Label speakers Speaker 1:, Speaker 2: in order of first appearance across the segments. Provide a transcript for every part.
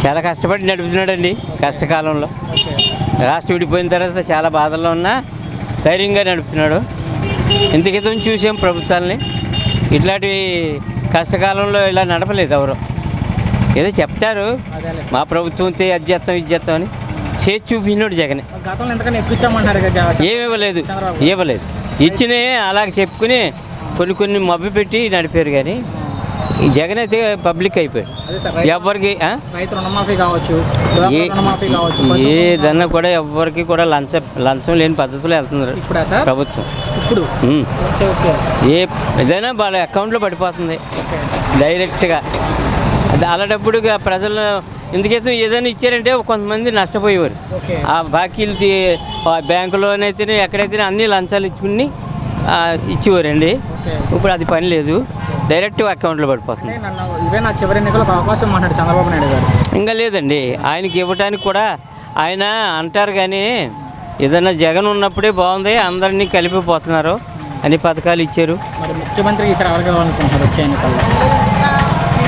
Speaker 1: చాలా కష్టపడి నడుపుతున్నాడండి కష్టకాలంలో. రాష్ట్రం విడిపోయిన తర్వాత చాలా బాధల్లో ఉన్నా ధైర్యంగా నడుపుతున్నాడు. ఇంత క్రితం చూసాం ప్రభుత్వాలని, ఇట్లాంటి కష్టకాలంలో ఇలా నడపలేదు ఎవరు. ఏదో చెప్తారు మా ప్రభుత్వం అది చేస్తాం ఇది చేస్తాం అని, చేసి చూపించినాడు జగన్. ఏమి ఇవ్వలేదు. ఇచ్చినే అలాగే చెప్పుకుని కొన్ని మభ్య పెట్టి నడిపారు. కానీ ఈ జగన్ అయితే పబ్లిక్ అయిపోయాడు. ఎవరికి ఏదన్నా కూడా ఎవరికి కూడా లంచం లేని పద్ధతిలో వెళ్తున్నారు ప్రభుత్వం. ఏదైనా వాళ్ళ అకౌంట్లో పడిపోతుంది డైరెక్ట్గా. అలాంటప్పుడు ప్రజలు ఎందుకైతే ఏదైనా ఇచ్చారంటే కొంతమంది నష్టపోయేవారు. ఆ బాకీలు బ్యాంకులోనైతేనే ఎక్కడైతేనే అన్ని లంచాలు ఇచ్చుకుని ఇచ్చేవారండి. ఇప్పుడు అది పని లేదు, డైరెక్ట్ అకౌంట్లో పడిపోతుంది. ఇంకా లేదండి, ఆయనకి ఇవ్వటానికి కూడా ఆయన అంటారు. కానీ ఏదైనా జగన్ ఉన్నప్పుడే బాగుంది, అందరినీ కలిపిపోతున్నారు, అన్ని పథకాలు ఇచ్చారు.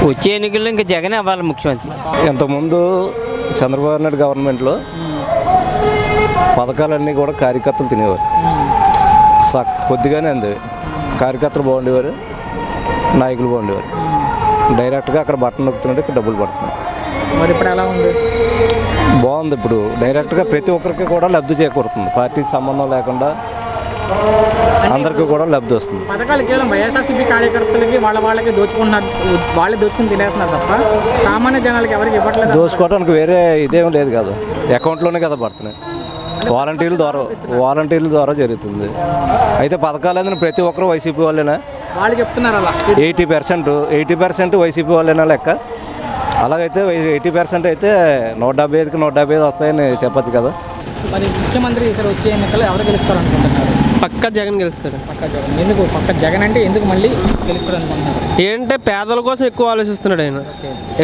Speaker 1: వచ్చే ఎన్నికల్లో ఇంకా జగనే అవ్వాలి ముఖ్యమంత్రి.
Speaker 2: ఇంతకుముందు చంద్రబాబు నాయుడు గవర్నమెంట్లో పథకాలన్నీ కూడా కార్యకర్తలు తినేవారు. కొద్దిగానే అందేవి. కార్యకర్తలు బాగుండేవారు, నాయకులు బాగుండేవారు. డైరెక్ట్గా అక్కడ బట్టన్ నొక్కుతుంటే ఇక్కడ డబ్బులు పడుతున్నాయి.
Speaker 3: మరి ఇప్పుడు ఎలా ఉంది?
Speaker 2: బాగుంది. ఇప్పుడు డైరెక్ట్గా ప్రతి ఒక్కరికి కూడా లబ్ధి చేకూరుతుంది. పార్టీకి సంబంధం లేకుండా అందరికీ కూడా లబ్ధి వస్తుంది.
Speaker 3: పథకాలు కేవలం వైఎస్ఆర్సీపీ కార్యకర్తలకి వాళ్ళకి దోచుకుంటున్నారు, వాళ్ళే దోచుకుని తినేస్తున్నారు తప్ప సామాన్య జనాలకి ఎవరికి ఇవ్వట్లేదు.
Speaker 2: దోచుకోవడానికి వేరే ఇదేం లేదు కదా, అకౌంట్లోనే కదా పడుతున్నాయి. వాలంటీర్ల ద్వారా జరుగుతుంది. అయితే పథకాలు అనేది ప్రతి ఒక్కరు వైసీపీ వాళ్ళేనా?
Speaker 3: వాళ్ళు చెప్తున్నారు అలా
Speaker 2: 80% వైసీపీ వాళ్ళేనా లెక్క. అలాగైతే 80% అయితే 175కి 175 వస్తాయని చెప్పచ్చు కదా.
Speaker 3: మరి ముఖ్యమంత్రి ఇక్కడ వచ్చే ఎన్నికల్లో ఎవరు గెలుస్తారు అనుకుంటున్నారు?
Speaker 4: పక్క జగన్ గెలుస్తాడు.
Speaker 3: ఎందుకు పక్క జగన్ అంటే ఎందుకు మళ్ళీ గెలుస్తాడు అనుకుంటున్నారు?
Speaker 4: ఏంటంటే పేదల కోసం ఎక్కువ ఆలోచిస్తున్నాడు ఆయన.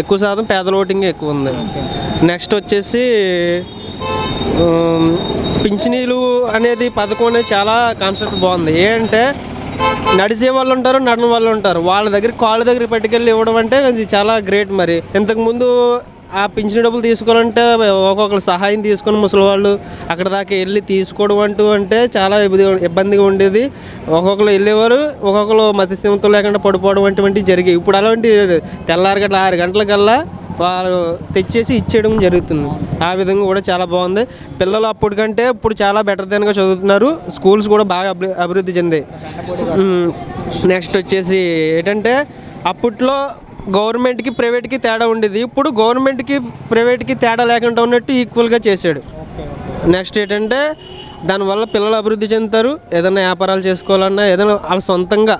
Speaker 4: ఎక్కువ శాతం పేదల ఓటింగ్ ఎక్కువ ఉంది. నెక్స్ట్ వచ్చేసి పింఛనీలు అనేది పథకం అనేది చాలా కాన్సెప్ట్ బాగుంది. ఏంటంటే నడిచే వాళ్ళు ఉంటారు, నడని వాళ్ళు ఉంటారు. వాళ్ళ దగ్గర కాళ్ళ దగ్గర పట్టుకెళ్ళి ఇవ్వడం అంటే అది చాలా గ్రేట్. మరి ఇంతకుముందు ఆ పింఛన్ డబ్బులు తీసుకోవాలంటే ఒక్కొక్కరు సహాయం తీసుకొని ముసలి వాళ్ళు అక్కడ దాకా వెళ్ళి తీసుకోవడం అంటే చాలా ఇబ్బందిగా ఉండేది. ఒక్కొక్కరు వెళ్ళేవారు, ఒక్కొక్కరు మతిస్థిమితం లేకుండా పడిపోవడం వంటివి జరిగాయి. ఇప్పుడు అలాంటి తెల్లారి గంటల 6 గంటలకల్లా వాళ్ళు తెచ్చేసి ఇచ్చేయడం జరుగుతుంది. ఆ విధంగా కూడా చాలా బాగుంది. పిల్లలు అప్పటికంటే ఇప్పుడు చాలా బెటర్ దాన్గా చదువుతున్నారు. స్కూల్స్ కూడా బాగా అభివృద్ధి చెందాయి. నెక్స్ట్ వచ్చేసి ఏంటంటే అప్పట్లో గవర్నమెంట్కి ప్రైవేట్కి తేడా ఉండేది. ఇప్పుడు గవర్నమెంట్కి ప్రైవేట్కి తేడా లేకుండా ఉన్నట్టు ఈక్వల్గా చేశాడు. నెక్స్ట్ ఏంటంటే దానివల్ల పిల్లలు అభివృద్ధి చెందుతారు. ఏదైనా వ్యాపారాలు చేసుకోవాలన్నా, ఏదైనా వాళ్ళ సొంతంగా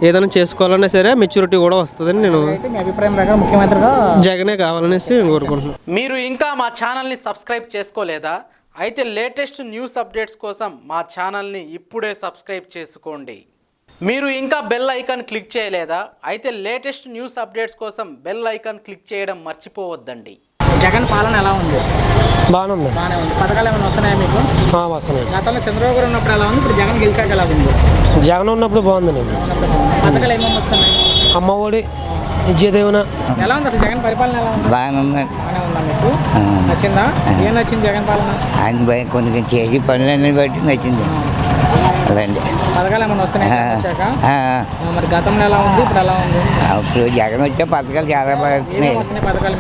Speaker 4: ఏదైనా చేసుకోవాలన్నా సరే మెచ్యూరిటీ కూడా వస్తుందని నేను
Speaker 3: అభిప్రాయం ప్రకారం ముఖ్యమంత్రిగా
Speaker 4: జగనే కావాలనేసి నేను కోరుకుంటున్నాను.
Speaker 5: మీరు ఇంకా మా ఛానల్ని సబ్స్క్రైబ్ చేసుకోలేదా? అయితే లేటెస్ట్ న్యూస్ అప్డేట్స్ కోసం మా ఛానల్ని ఇప్పుడే సబ్స్క్రైబ్ చేసుకోండి. మీరు ఇంకా బెల్ ఐకాన్ క్లిక్ చేయలేదా? అయితే లేటెస్ట్ న్యూస్ అప్డేట్స్ కోసం బెల్ ఐకాన్ క్లిక్ చేయడం మర్చిపోవద్దండి.
Speaker 3: జగన్ పాలన ఎలా ఉంది?
Speaker 4: బాగానే ఉంది.
Speaker 3: పథకాలు ఏమైనా వస్తున్నాయా మీకు?
Speaker 4: వస్తున్నాయి.
Speaker 3: గతంలో చంద్రబాబు గారు ఉన్నప్పుడు ఎలా ఉంది, ఇప్పుడు జగన్ గెలిచాక ఎలా ఉంది?
Speaker 4: జగన్ ఉన్నప్పుడు బాగుందండి.
Speaker 3: పథకాలు ఏమేమి వస్తున్నాయి?
Speaker 4: అమ్మఒడి, విద్యాదీవెన.
Speaker 3: ఎలా ఉంది అసలు జగన్ పరిపాలన? ఎలా ఉంది?
Speaker 1: బాగానే ఉందండి.
Speaker 3: బాగానే ఉందా మీకు? నచ్చిందా? ఏం నచ్చింది జగన్ పాలన?
Speaker 1: ఆయన కొంచెం చేసి పనులన్నీ బట్టి నచ్చింది. అదండి.
Speaker 3: పథకాలు ఏమైనా వస్తున్నాయి వచ్చాక? మరి గతంలో ఎలా ఉంది, ఇప్పుడు ఎలా ఉంది?
Speaker 1: ఇప్పుడు జగన్ వచ్చే పథకాలు చాలా బాగా వస్తున్నాయి.
Speaker 3: పథకాలు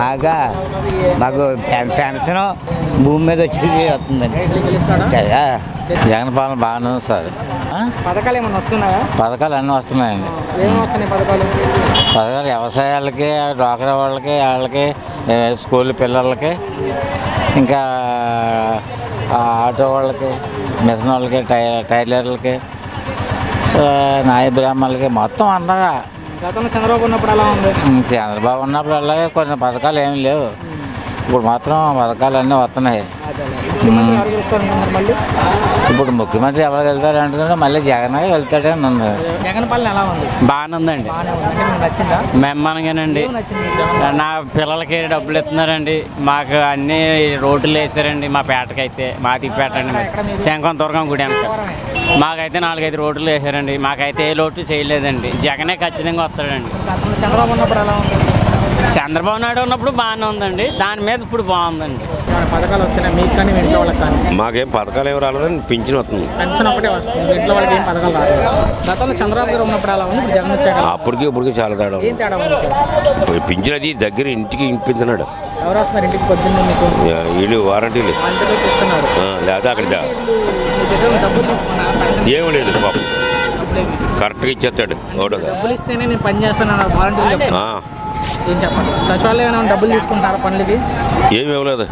Speaker 1: బాగా మాకు పెన్షన్ భూమి మీద వచ్చి వస్తుందండి.
Speaker 6: జగన్ పాలన బాగానే ఉంది సార్.
Speaker 3: పథకాలు ఏమైనా వస్తున్నాయా?
Speaker 6: పథకాలు అన్నీ వస్తున్నాయండి.
Speaker 3: ఏమేమి వస్తున్నాయి పథకాలు?
Speaker 6: పథకాలు వ్యవసాయాలకి, డ్వాక్రా వాళ్ళకి, స్కూల్ పిల్లలకి, ఇంకా ఆటో వాళ్ళకి, మిషన్ వాళ్ళకి, టైలర్లకి, నాయ బ్రాహ్మణులకి, మొత్తం అందగా.
Speaker 3: గతంలో చంద్రబాబు ఉన్నప్పుడు ఎలా ఉంది?
Speaker 6: చంద్రబాబు ఉన్నప్పుడు అలాగే కొన్ని పథకాలు ఏమి లేవు. ఇప్పుడు మాత్రం పథకాలు అన్నీ వస్తున్నాయి. ఇప్పుడు ముఖ్యమంత్రి ఎవరు వెళ్తారు అంటున్నారు, మళ్ళీ జగన్ వెళ్తాడని ఉంది.
Speaker 3: జగన్ పాలన ఎలా ఉంది?
Speaker 1: బాగానే ఉందండి.
Speaker 3: నచ్చిందా?
Speaker 1: మెమ్మనగానండి. నా పిల్లలకి డబ్బులు ఇస్తున్నారండి. మాకు అన్ని రోడ్లు వేసారండి. మా పేటకైతే మాదిపేట అండి, శంఖంతుర్గం గుడి అంట. మాకైతే 4-5 రోడ్లు వేసారండి. మాకైతే ఏ లోటు చేయలేదండి. జగనే ఖచ్చితంగా వస్తాడండి.
Speaker 3: చంద్రబాబు ఉన్నప్పుడు ఎలా ఉంది?
Speaker 1: చంద్రబాబు నాయుడు ఉన్నప్పుడు బాగానే ఉందండి, దాని మీద ఇప్పుడు బాగుందండి.
Speaker 3: ఏమైనా పథకాలు వస్తున్నాయి మీకు కానీ మీ ఇంట్లో వాళ్ళకి కానీ?
Speaker 7: మాకేం పథకాలు ఏమి రాలేదని పింఛన్ వస్తుంది.
Speaker 3: పెన్షన్ ఒకటే వస్తుంది, మీ ఇంట్లో వాళ్ళకి ఏం పథకాలు రాలేదు. గతంలో చంద్రబాబు గారు ఉన్నప్పుడు అలా ఉంది, ఇప్పుడు జగన్ వచ్చాక
Speaker 7: ఇప్పటికి చాలా తేడా
Speaker 3: ఏం తేడా ఉంది సార్?
Speaker 7: పింఛన్ అది దగ్గర ఇంటికి ఇంపిస్తున్నాడు.
Speaker 3: ఎవరు వస్తున్నారు ఇంటికి పొద్దున్నే మీకు?
Speaker 7: వీళ్ళు వారంటీలు
Speaker 3: అంతలో ఇస్తున్నారు.
Speaker 7: లేదా అక్కడ
Speaker 3: మీ దగ్గర డబ్బులు తీసుకున్నారా? పెన్షన్
Speaker 7: ఏమి లేదు పాపం,
Speaker 3: డబ్బులేమి?
Speaker 7: కరెక్ట్గా ఇచ్చేస్తాడు ఒకటో.
Speaker 3: డబ్బులు ఇస్తేనే నేను పని చేస్తాను వాలంటీర్లు చెప్తాను. ఏం చెప్పండి, సచివాలయం ఏమైనా డబ్బులు తీసుకుంటారా పనులకి?
Speaker 7: ఏమి ఇవ్వలేదు.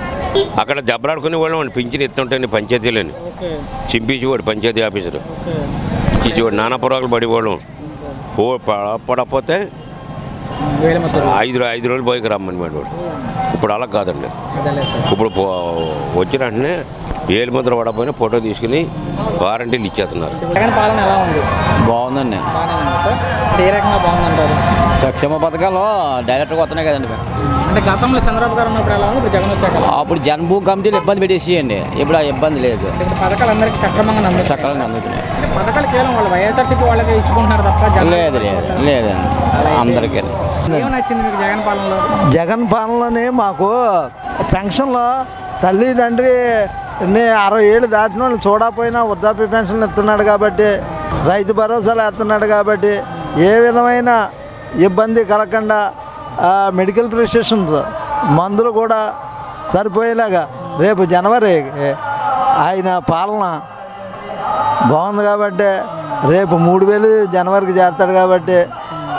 Speaker 7: అక్కడ దెబ్బలాడుకునే వాళ్ళం పింఛన్ ఇస్తుంటే పంచాయతీలని
Speaker 3: ఓకే
Speaker 7: చింపించేవాడు పంచాయతీ ఆఫీసరు,
Speaker 3: ఓకే
Speaker 7: ఇచ్చేవాడు. నానా పురాకులు పడేవాళ్ళం. పడకపోతే
Speaker 3: వేల మొత్తం
Speaker 7: 5 రోజులు పోయికి రమ్మని వాడు. ఇప్పుడు అలా కాదండి.
Speaker 3: అదేలే సార్.
Speaker 7: ఇప్పుడు వచ్చిన వెంటనే వేలు ముద్ర పడకపోయినా ఫోటో తీసుకుని వారంటీలు ఇచ్చేస్తున్నారు.
Speaker 3: జగన్ పాలన ఎలా ఉంది?
Speaker 2: బాగుందండి.
Speaker 3: బాగానే ఉంది సార్. అంటే ఏ రకంగా బాగుందంటారు?
Speaker 2: సంక్షేమ పథకాలు డైరెక్ట్గా వస్తున్నాయి కదండి.
Speaker 3: అంటే గతంలో చంద్రబాబు గారు ఉన్నప్పుడు ఎలా ఉంది, ఇప్పుడు జగన్ వచ్చాక ఎలా ఉంది?
Speaker 2: అప్పుడు జన్మభూ కమిటీలు ఇబ్బంది పెట్టేసియండి, ఇప్పుడు ఆ ఇబ్బంది లేదు,
Speaker 3: అంటే ఇప్పుడు పథకాలు అందరికీ సక్రమంగా అందుతున్నాయి.
Speaker 2: సకాలంగా అందుతున్నాయి.
Speaker 3: అంటే పథకాలు కేవలం వాళ్ళు వైఎస్ఆర్సీపీ వాళ్ళకే ఇచ్చుకుంటున్నారు తప్ప జగన్
Speaker 2: లేదండి అందరికీ.
Speaker 3: ఏం నచ్చింది మీకు జగన్ పాలనలో?
Speaker 8: జగన్ పాలనలోనే మాకు పెన్షన్లో తల్లిదండ్రి 60 ఏళ్ళు దాటిన వాళ్ళు చూడకపోయినా వృద్ధాప్య పెన్షన్లు ఇస్తున్నాడు కాబట్టి, రైతు భరోసాలు ఇస్తున్నాడు కాబట్టి, ఏ విధమైన ఇబ్బంది కలగకుండా మెడికల్ ప్రిస్క్రిప్షన్స్ మందులు కూడా సరిపోయేలాగా రేపు జనవరి ఆయన పాలన బాగుంది కాబట్టి, రేపు 3000 జనవరికి చేస్తాడు కాబట్టి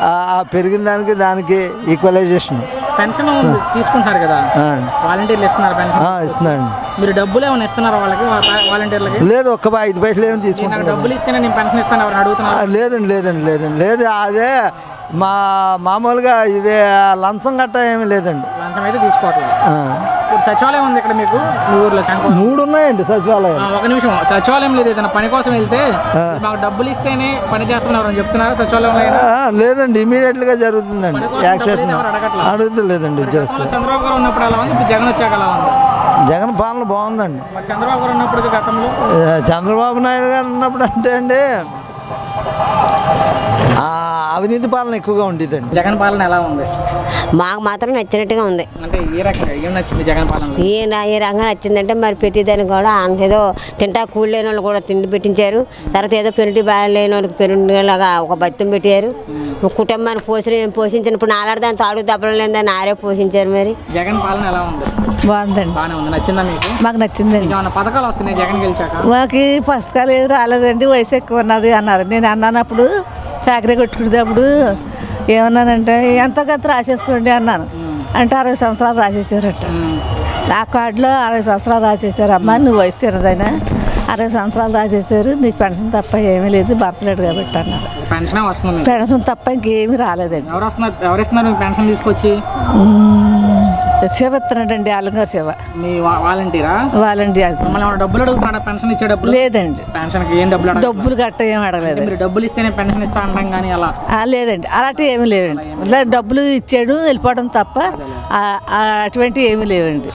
Speaker 8: ఆ పెరిగిన దానికి ఈక్వలైజేషన్
Speaker 3: పెన్షన్ తీసుకుంటున్నారు కదా, వాలంటీర్లు ఇస్తున్నారు పెన్షన్.
Speaker 8: ఇస్తున్నాడు.
Speaker 3: మీరు డబ్బులు ఏమైనా ఇస్తున్నారా వాళ్ళకి, వాలంటీర్లకి?
Speaker 8: లేదు, ఒక్క 5 పైసలు ఏమి
Speaker 3: నాకు
Speaker 8: తీసుకుంటాను.
Speaker 3: డబ్బులు ఇస్తేనే నేను పెన్షన్ ఇస్తాను ఎవరు అడుగుతున్నారు?
Speaker 8: లేదండి అదే మామూలుగా ఇదే లంచం గట్ట ఏమి లేదండి.
Speaker 3: లంచం అయితే తీసుకోవట్లేదు. ఇప్పుడు సచివాలయం ఉంది ఇక్కడ మీకు మీ ఊర్లో శంకర్?
Speaker 8: 3 ఉన్నాయండి సచివాలయం.
Speaker 3: ఒక నిమిషం, సచివాలయం లేదు, ఏదైనా పని కోసం వెళ్తే మాకు డబ్బులు ఇస్తేనే పని చేస్తున్నారు అని చెప్తున్నారు సచివాలయంలో?
Speaker 8: లేదండి, ఇమీడియట్గా జరుగుతుందండి యాక్షన్. అడుగుతలేదండి.
Speaker 3: చంద్రబాబు గారు ఉన్నప్పుడు ఎలా ఉంది, ఇప్పుడు జగన్ వచ్చాక ఎలా ఉంది?
Speaker 8: జగన్ పాలన బాగుందండి.
Speaker 3: మరి చంద్రబాబు గారు ఉన్నప్పుడు గతంలో?
Speaker 8: చంద్రబాబు నాయుడు గారు ఉన్నప్పుడు అంటే అండి అవినీతి పాలన ఎక్కువగా ఉండేదండి.
Speaker 3: జగన్ పాలన ఎలా ఉంది?
Speaker 9: మాకు మాత్రం నచ్చినట్టుగా ఉంది.
Speaker 3: అంటే ఏ రకంగా ఏం నచ్చింది జగన్ పాలన?
Speaker 9: ఏ రకంగా నచ్చిందంటే మరి ప్రతిదాన్ని కూడా ఏదో తింటా కూలి లేని వాళ్ళు కూడా తిండి పెట్టించారు. తర్వాత ఏదో పెరుటి బాగా లేని వాళ్ళకి పెరుటిలాగా ఒక బత్తం పెట్టారు. కుటుంబాన్ని పోషించినప్పుడు నాలాడదాన్ని తాడు దెబ్బలు లేదని ఆరే పోషించారు. మరి
Speaker 3: జగన్ పాలన ఎలా ఉంది?
Speaker 10: బాగుందండి.
Speaker 3: బాగానే ఉంది. నచ్చిందా మీకు?
Speaker 10: మాకు నచ్చిందండి.
Speaker 3: ఏమైనా పథకాలు వస్తున్నాయి జగన్ గెలిచాక?
Speaker 10: మాకు పుస్తకాలు ఏది రాలేదండి, వయసు ఎక్కువ ఉన్నది అన్నారు. నేను అన్నానప్పుడు చాకరీ కొట్టుకునేటప్పుడు ఏమన్నానంటే ఎంతో కొంత రాసేసుకోండి అన్నాను. అంటే 60 సంవత్సరాలు రాసేసారట. ఆ కార్డులో 60 సంవత్సరాలు రాసేసారు. అమ్మ నువ్వు వయసు చిన్నదైనా 60 సంవత్సరాలు రాసేసారు, నీకు పెన్షన్ తప్ప ఏమీ లేదు, భర్తలేడు కాబట్టి అన్నారు.
Speaker 3: పెన్షన్ వస్తుంది?
Speaker 10: పెన్షన్ తప్ప ఇంకేమీ రాలేదండి.
Speaker 3: ఎవరు ఇస్తున్నారు పెన్షన్ తీసుకొచ్చి?
Speaker 10: శివ ఇస్తున్నాడండి, అలంగారు శివ.
Speaker 3: మీ వాలంటీరా?
Speaker 10: వాలంటీర్.
Speaker 3: మమ్మల్ని ఏమైనా డబ్బులు అడుగుతున్నాడా పెన్షన్ ఇచ్చేటప్పుడు?
Speaker 10: లేదండి,
Speaker 3: పెన్షన్కి ఏం డబ్బులు
Speaker 10: డబ్బులు గట్ట ఏం అడగలేదు.
Speaker 3: మీరు డబ్బులు ఇస్తేనే పెన్షన్ ఇస్తా అంటాం కానీ అలా?
Speaker 10: లేదండి, అలాంటివి ఏమీ లేవండి. ఇలా డబ్బులు ఇచ్చాడు వెళ్ళిపోవడం తప్ప అటువంటివి ఏమీ లేవండి.